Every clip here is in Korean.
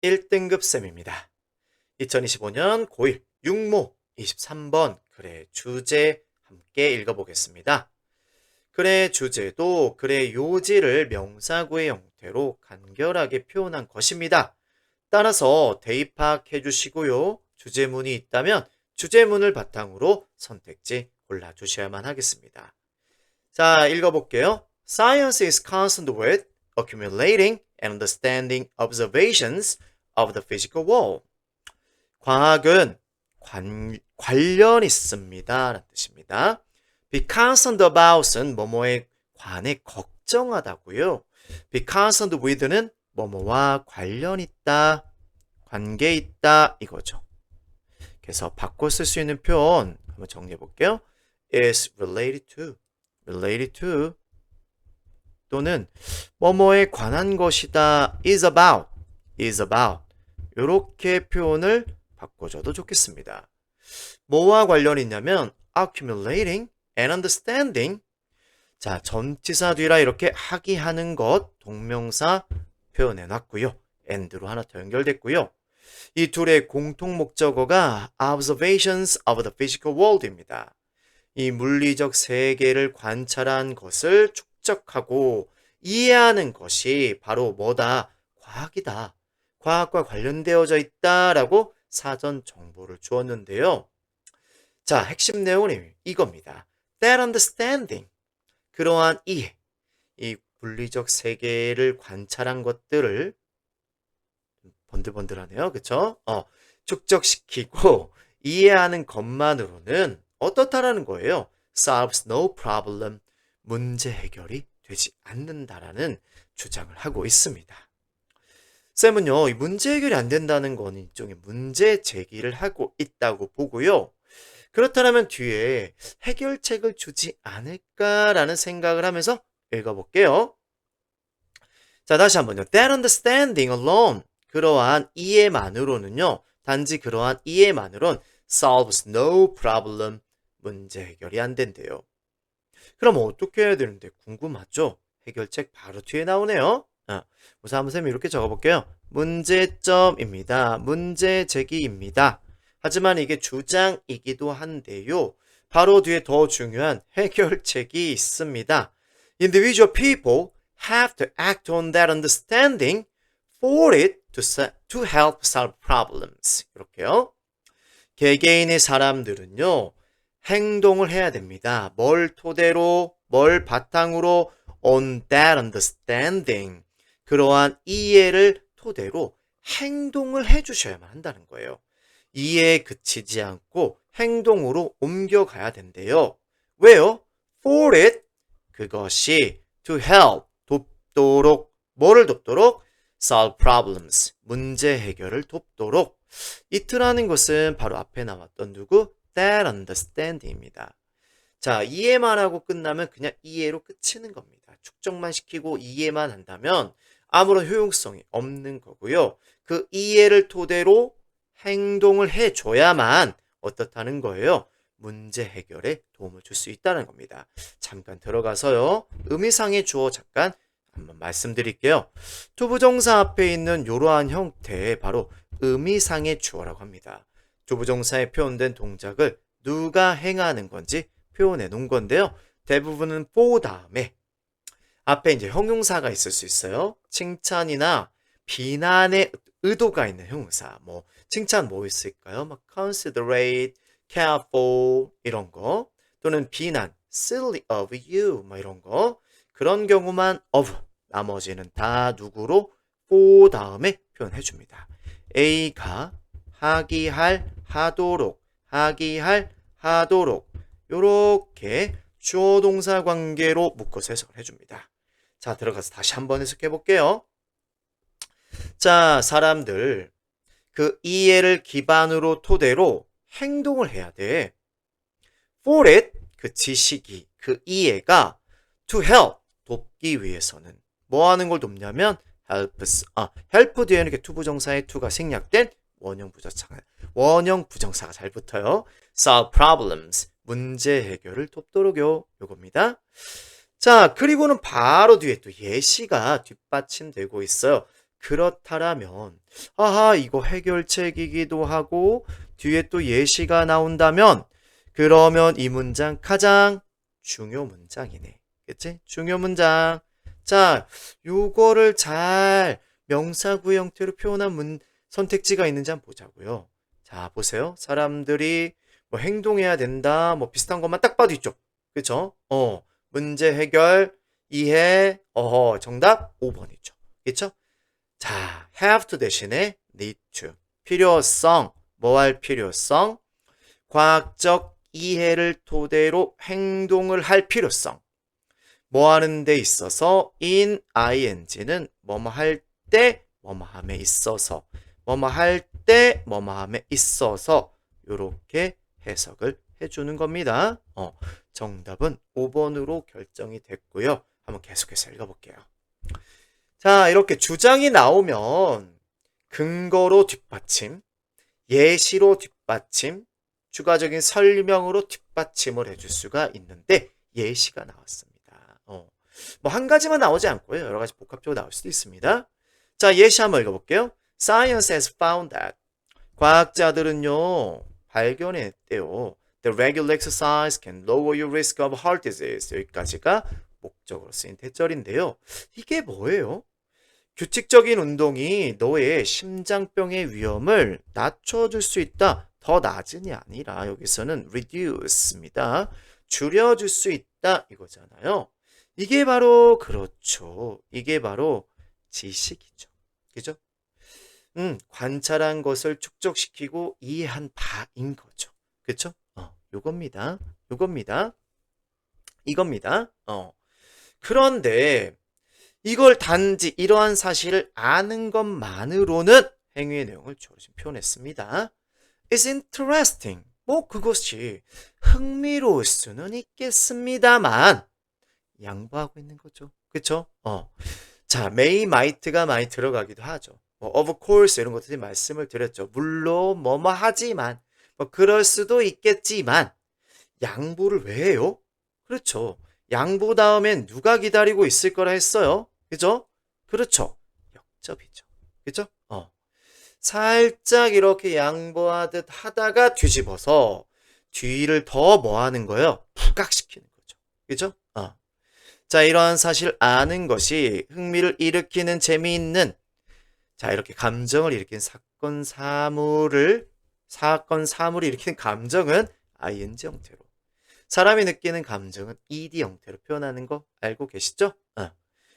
1등급 쌤입니다. 2025년 고1 육모 23번 글의 주제 함께 읽어보겠습니다. 글의 주제도 글의 요지를 명사구의 형태로 간결하게 표현한 것입니다. 따라서 대입학해 주시고요. 주제문이 있다면 주제문을 바탕으로 선택지 골라주셔야만 하겠습니다. 자, 읽어볼게요. Science is concerned with accumulating and understanding observations of the physical world. 과학은 관련 있습니다. 라는 뜻입니다. Be concerned about은 뭐뭐에 관해 걱정하다고요. Be concerned with는 뭐뭐와 관련 있다, 관계 있다 이거죠. 그래서 바꿔 쓸 수 있는 표현 한번 정리해 볼게요. is related to 또는 뭐뭐에 관한 것이다, is about 이렇게 표현을 바꿔줘도 좋겠습니다. 뭐와 관련이 있냐면 accumulating and understanding. 자, 전치사 뒤라 이렇게 하기하는 것 동명사 표현해 놨고요. and로 하나 더 연결됐고요. 이 둘의 공통 목적어가 observations of the physical world입니다. 이 물리적 세계를 관찰한 것을 축적하고 이해하는 것이 바로 뭐다? 과학이다. 과학과 관련되어져 있다라고 사전 정보를 주었는데요. 자, 핵심 내용은 이겁니다. That understanding, 그러한 이해, 이 물리적 세계를 관찰한 것들을 번들번들하네요. 그쵸? 축적시키고 이해하는 것만으로는 어떻다라는 거예요? solves no problem, 문제 해결이 되지 않는다라는 주장을 하고 있습니다. 쌤은요, 이 문제 해결이 안 된다는 건 일종의 문제 제기를 하고 있다고 보고요. 그렇다면 뒤에 해결책을 주지 않을까라는 생각을 하면서 읽어볼게요. 자, 다시 한번요. That understanding alone, 그러한 이해만으로는요, 단지 그러한 이해만으론 solves no problem, 문제 해결이 안 된대요. 그럼 어떻게 해야 되는데 궁금하죠? 해결책 바로 뒤에 나오네요. 우선 한번 쌤이 이렇게 적어볼게요. 문제점입니다. 문제 제기입니다. 하지만 이게 주장이기도 한데요. 바로 뒤에 더 중요한 해결책이 있습니다. Individual people have to act on that understanding for it to help solve problems. 이렇게요. 개개인의 사람들은요, 행동을 해야 됩니다. 뭘 토대로, 뭘 바탕으로 on that understanding. 그러한 이해를 토대로 행동을 해주셔야만 한다는 거예요. 이해에 그치지 않고 행동으로 옮겨가야 된대요. 왜요? For it, 그것이 to help, 돕도록, 뭐를 돕도록? solve problems, 문제 해결을 돕도록. it라는 것은 바로 앞에 나왔던 누구? that understanding입니다. 자, 이해만 하고 끝나면 그냥 이해로 끝이는 겁니다. 축적만 시키고 이해만 한다면 아무런 효용성이 없는 거고요. 그 이해를 토대로 행동을 해줘야만 어떻다는 거예요? 문제 해결에 도움을 줄 수 있다는 겁니다. 잠깐 들어가서요. 의미상의 주어 잠깐 한번 말씀드릴게요. 투부정사 앞에 있는 이러한 형태 바로 의미상의 주어라고 합니다. 투부정사에 표현된 동작을 누가 행하는 건지 표현해 놓은 건데요. 대부분은 for 다음에 앞에 이제 형용사가 있을 수 있어요. 칭찬이나 비난의 의도가 있는 형용사. 뭐 칭찬 뭐 있을까요? 막 considerate, careful 이런 거. 또는 비난, silly of you 뭐 이런 거. 그런 경우만 of, 나머지는 다 누구로? for 다음에 표현해 줍니다. A가 하기할, 하도록, 하기할, 하도록 요렇게 주어 동사 관계로 묶어서 해석을 해줍니다. 자, 들어가서 다시 한번 해석해 볼게요. 자, 사람들 그 이해를 기반으로 토대로 행동을 해야 돼. For it, 그 지식이, 그 이해가 to help, 돕기 위해서는 뭐 하는 걸 돕냐면 helps, help 뒤에는 이렇게 투부정사의 to가 생략된 원형 부정사가 잘 붙어요. solve problems, 문제 해결을 돕도록요. 요겁니다. 자, 그리고는 바로 뒤에 또 예시가 뒷받침되고 있어요. 그렇다라면 아하 이거 해결책이기도 하고 뒤에 또 예시가 나온다면 그러면 이 문장 가장 중요 문장이네. 그치? 중요 문장. 자, 요거를 잘 명사구 형태로 표현한 선택지가 있는지 한번 보자고요. 자, 보세요. 사람들이 뭐 행동해야 된다. 뭐 비슷한 것만 딱 봐도 있죠. 그쵸? 문제 해결, 이해, 정답 5번이죠. 그쵸? 자, have to 대신에 need to. 필요성, 뭐 할 필요성? 과학적 이해를 토대로 행동을 할 필요성. 뭐 하는 데 있어서 in ing는 뭐뭐 할 때, 뭐뭐 함에 있어서, 뭐뭐 할 때, 뭐뭐 함에 있어서 요렇게 해석을 해주는 겁니다. 정답은 5번으로 결정이 됐고요. 한번 계속해서 읽어볼게요. 자, 이렇게 주장이 나오면 근거로 뒷받침, 예시로 뒷받침, 추가적인 설명으로 뒷받침을 해줄 수가 있는데 예시가 나왔습니다. 뭐 한 가지만 나오지 않고요. 여러 가지 복합적으로 나올 수도 있습니다. 자, 예시 한번 읽어볼게요. Science has found that. 과학자들은요, 발견했대요. The regular exercise can lower your risk of heart disease. 여기까지가 목적으로 쓰인 대절인데요. 이게 뭐예요? 규칙적인 운동이 너의 심장병의 위험을 낮춰줄 수 있다. 더 낮은이 아니라 여기서는 reduce입니다. 줄여줄 수 있다 이거잖아요. 이게 바로 그렇죠. 이게 바로 지식이죠. 그죠? 관찰한 것을 축적시키고 이해한 바인 거죠. 그쵸? 요겁니다. 요겁니다. 이겁니다. 그런데 이걸 단지 이러한 사실을 아는 것만으로는 행위의 내용을 조금 표현했습니다. It's interesting. 뭐 그것이 흥미로울 수는 있겠습니다만 양보하고 있는 거죠. 그쵸? 자, may, might가 많이 들어가기도 하죠. 뭐 of course 이런 것들이 말씀을 드렸죠. 물론 뭐뭐 하지만 뭐 그럴 수도 있겠지만 양보를 왜 해요? 그렇죠. 양보 다음엔 누가 기다리고 있을 거라 했어요. 그죠? 그렇죠. 역접이죠. 그죠? 살짝 이렇게 양보하듯 하다가 뒤집어서 뒤를 더 뭐 하는 거예요? 부각시키는 거죠. 그죠? 자, 이러한 사실 아는 것이 흥미를 일으키는 재미있는 자, 이렇게 감정을 일으키는 사건 사물을 일으키는 감정은 ing 형태로 사람이 느끼는 감정은 ed 형태로 표현하는 거 알고 계시죠?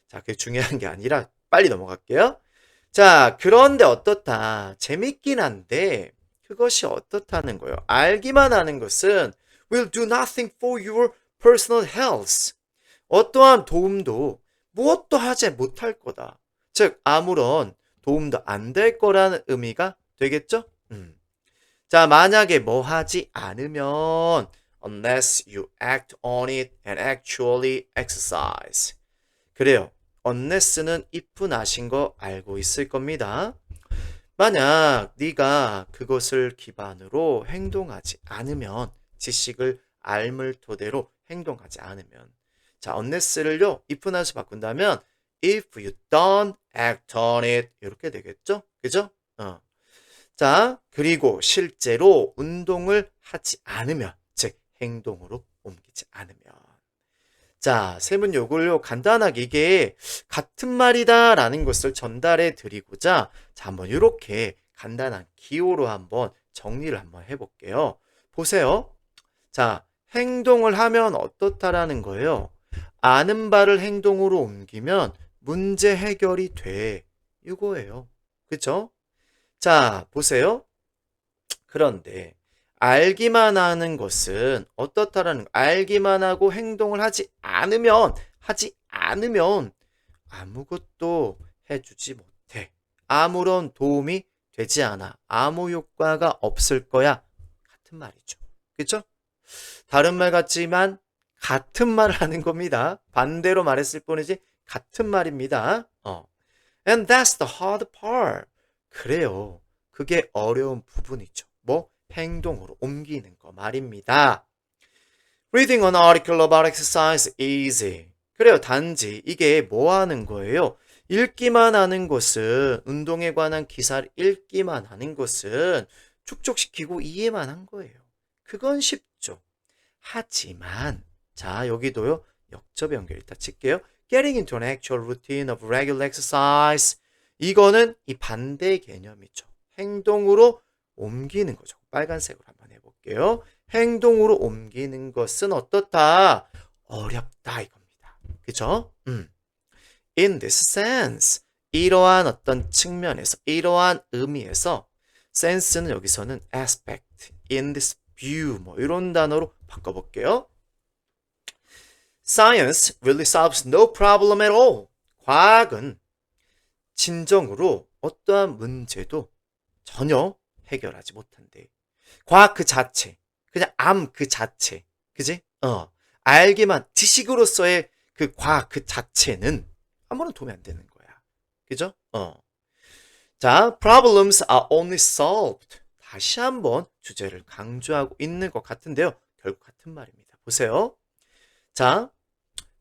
자, 그게 중요한 게 아니라 빨리 넘어갈게요. 자, 그런데 어떻다. 재밌긴 한데 그것이 어떻다는 거예요. 알기만 하는 것은 will do nothing for your personal health. 어떠한 도움도 무엇도 하지 못할 거다. 즉 아무런 도움도 안 될 거라는 의미가 되겠죠? 자, 만약에 뭐 하지 않으면 unless you act on it and actually exercise. 그래요. unless는 if 나신 거 알고 있을 겁니다. 만약 네가 그것을 기반으로 행동하지 않으면 지식을 알물 토대로 행동하지 않으면 자, unless를요 if 나서 바꾼다면 if you don't act on it 이렇게 되겠죠? 그죠? 자, 그리고 실제로 운동을 하지 않으면 즉 행동으로 옮기지 않으면 자, 셈은 요걸요 간단하게 이게 같은 말이다 라는 것을 전달해 드리고자 자, 한번 이렇게 간단한 기호로 한번 정리를 한번 해볼게요. 보세요. 자, 행동을 하면 어떻다라는 거예요. 아는 바를 행동으로 옮기면 문제 해결이 돼. 이거예요. 그쵸? 자, 보세요. 그런데 알기만 하는 것은 어떻다라는 거. 알기만 하고 행동을 하지 않으면 아무것도 해주지 못해. 아무런 도움이 되지 않아. 아무 효과가 없을 거야. 같은 말이죠. 그쵸? 다른 말 같지만 같은 말을 하는 겁니다. 반대로 말했을 뿐이지 같은 말입니다. And that's the hard part. 그래요. 그게 어려운 부분이죠. 뭐? 행동으로 옮기는 거 말입니다. Reading an article about exercise is easy. 그래요. 단지 이게 뭐 하는 거예요? 읽기만 하는 것은, 운동에 관한 기사를 읽기만 하는 것은 축적시키고 이해만 한 거예요. 그건 쉽죠. 하지만, 자, 여기도요, 역접의 연결 일단 칠게요. Getting into an actual routine of regular exercise. 이거는 이 반대 개념이죠. 행동으로 옮기는 거죠. 빨간색으로 한번 해볼게요. 행동으로 옮기는 것은 어떻다? 어렵다 이겁니다. 그죠? In this sense, 이러한 어떤 측면에서, 이러한 의미에서 sense는 여기서는 aspect, in this view 뭐 이런 단어로 바꿔볼게요. Science really solves no problem at all. 과학은 진정으로 어떠한 문제도 전혀 해결하지 못한대. 과학 그 자체, 그냥 암 그 자체, 그지? 알기만 지식으로서의 그 과학 그 자체는 아무런 도움이 안 되는 거야. 그죠? 자, problems are only solved. 다시 한번 주제를 강조하고 있는 것 같은데요. 결국 같은 말입니다. 보세요. 자,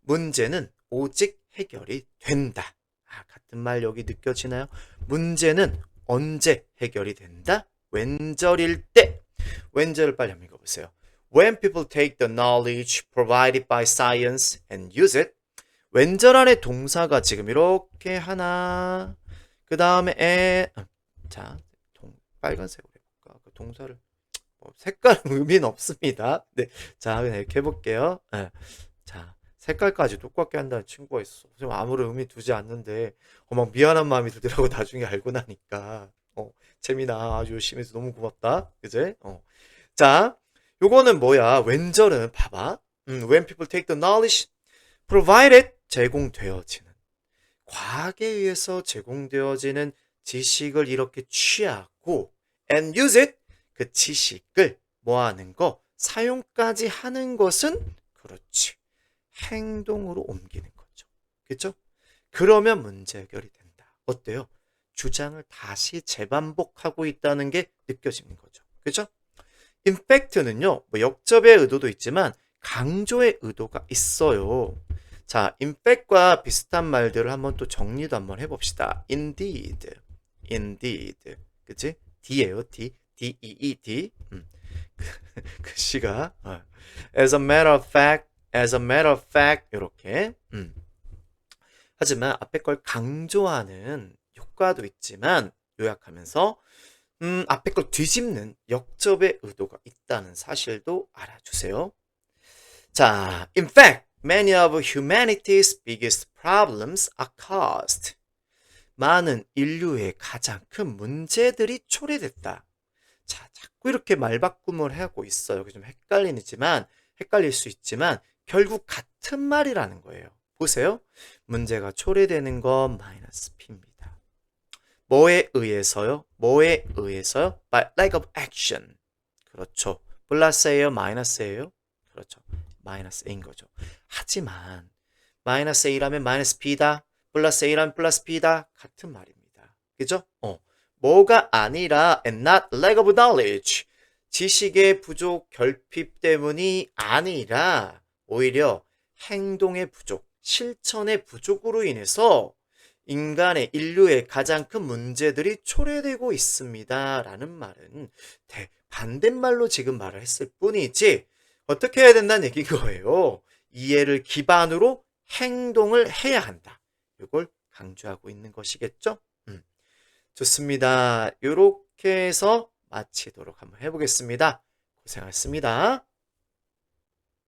문제는 오직 해결이 된다. 같은 말 여기 느껴지나요? 문제는 언제 해결이 된다? 왼절일 때. 왼절을 빨리 한번 읽어보세요. When people take the knowledge provided by science and use it. 왼절 안에 동사가 지금 이렇게 하나, 그 다음에 자, 빨간색으로 해볼까? 그 동사를 색깔 의미는 없습니다. 네, 자, 그냥 이렇게 해볼게요. 네. 자, 색깔까지 똑같게 한다는 친구가 있어. 아무런 의미 두지 않는데 막 미안한 마음이 들더라고. 나중에 알고 나니까. 재민아 아주 열심히 해서 너무 고맙다. 그제? 자, 요거는 뭐야? 왼절은 봐봐. When people take the knowledge provided 제공되어지는, 과학에 의해서 제공되어지는 지식을 이렇게 취하고 and use it, 그 지식을 뭐하는 거? 사용까지 하는 것은 그렇지. 행동으로 옮기는 거죠. 그렇죠? 그러면 문제 해결이 된다. 어때요? 주장을 다시 재반복하고 있다는 게 느껴지는 거죠. 그렇죠? In fact는요, 뭐 역접의 의도도 있지만 강조의 의도가 있어요. 자, in fact과 비슷한 말들을 한번 또 정리도 한번 해봅시다. Indeed, indeed, 그치? D예요, D, D-E-E-D. 그 시가 as a matter of fact, as a matter of fact 이렇게. 하지만 앞에 걸 강조하는 효과도 있지만 요약하면서 앞에 걸 뒤집는 역접의 의도가 있다는 사실도 알아주세요. 자, in fact, many of humanity's biggest problems are caused. 많은 인류의 가장 큰 문제들이 초래됐다. 자, 자꾸 이렇게 말바꿈을 하고 있어요. 좀 헷갈릴 수 있지만 결국 같은 말이라는 거예요. 보세요. 문제가 초래되는 건 마이너스 P입니다. 뭐에 의해서요? 뭐에 의해서요? By lack of action. 그렇죠. 플러스예요? 마이너스예요? 그렇죠. 마이너스 A인 거죠. 하지만 마이너스 A라면 마이너스 B다. 플러스 A라면 플러스 B다. 같은 말입니다. 그죠? 뭐가 아니라 and not lack of knowledge. 지식의 부족, 결핍 때문이 아니라 오히려 행동의 부족, 실천의 부족으로 인해서 인간의 인류의 가장 큰 문제들이 초래되고 있습니다. 라는 말은 반대말로 지금 말을 했을 뿐이지 어떻게 해야 된다는 얘기인 거예요. 이해를 기반으로 행동을 해야 한다. 이걸 강조하고 있는 것이겠죠? 좋습니다. 이렇게 해서 마치도록 한번 해보겠습니다. 고생하셨습니다.